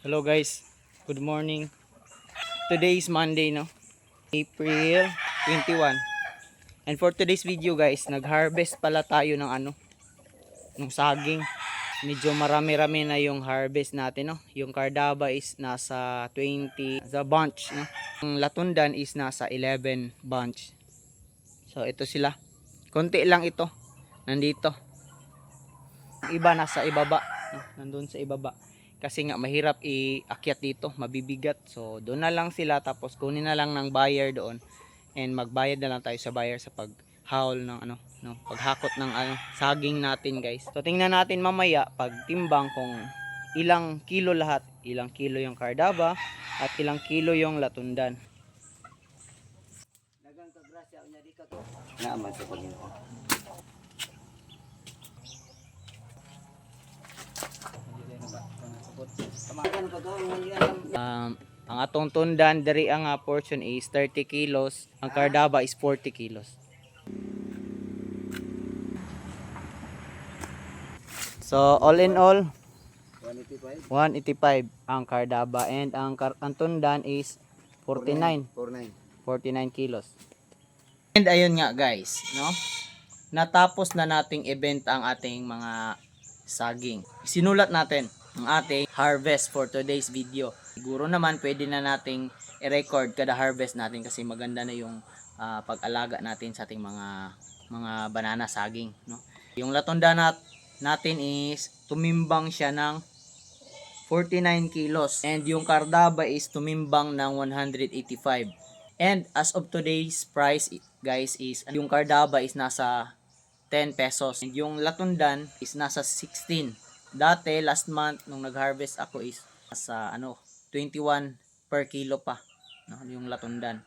Hello guys, good morning. Today is Monday, no? April 21. And for today's video guys, nag-harvest pala tayo ng ng saging. Medyo marami-rami na yung harvest natin, no? Yung cardaba is nasa 20 the bunch, no? Yung latundan is nasa 11 bunch. So ito sila. Konti lang ito. Nandito. Yung iba nasa ibaba, no? Nandun sa ibaba. Kasi nga mahirap iakyat dito, mabibigat. So doon na lang sila, tapos kunin na lang ng buyer doon and magbayad na lang tayo sa buyer sa paghaul ng no, paghakot ng saging natin, guys. So tingnan natin mamaya pag timbang kung ilang kilo lahat, ilang kilo yung cardaba at ilang kilo yung latundan. Dagang kagrasya unya di ka to. Naaman sa Panginoon. Ang atong tundan dari ang portion is 30 kilos, ang cardaba is 40 kilos. So all in all 185 ang cardaba and ang tundan is 49 kilos. And ayun nga guys, no? Natapos na nating ibenta ang ating mga saging. Sinulat natin ang ating harvest for today's video. Siguro naman pwede na nating i-record kada harvest natin kasi maganda na yung pag-alaga natin sa ating mga banana saging, no? Yung latonda natin is tumimbang siya ng 49 kilos and yung cardaba is tumimbang ng 185. And as of today's price guys is yung cardaba is nasa 10 pesos and yung latundan is nasa 16. Dati last month nung nag-harvest ako is nasa 21 per kilo pa, no, yung latundan.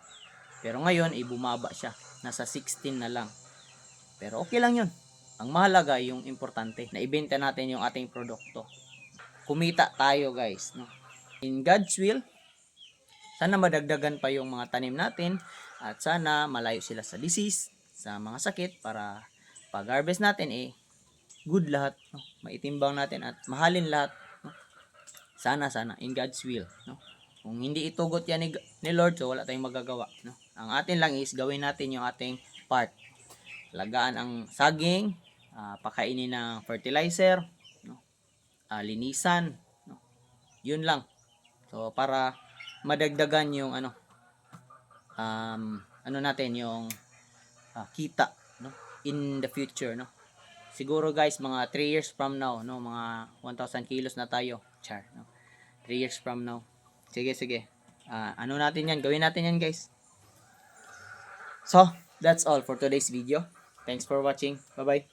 Pero ngayon bumaba siya, nasa 16 na lang. Pero okay lang 'yun. Ang mahalaga yung importante na ibenta natin yung ating produkto. Kumita tayo guys, no. In God's will, sana madagdagan pa yung mga tanim natin at sana malayo sila sa disease, sa mga sakit para pag harvest natin good lahat, no? Maitimbang natin at mahalin lahat, no? Sana in God's will, no? Kung hindi itugot yan ni Lord, so wala tayong magagawa, no? Ang atin lang is gawin natin yung ating part. Lagaan ang saging, pakainin ng fertilizer, no? Linisan, no? Yun lang. So para madagdagan yung natin yung kita, no, in the future, no. Siguro guys mga 3 years from now, no, mga 1,000 kilos na tayo, no. 3 years from now. Sige. Natin yan, gawin natin yan guys. So that's all for today's video. Thanks for watching. Bye bye.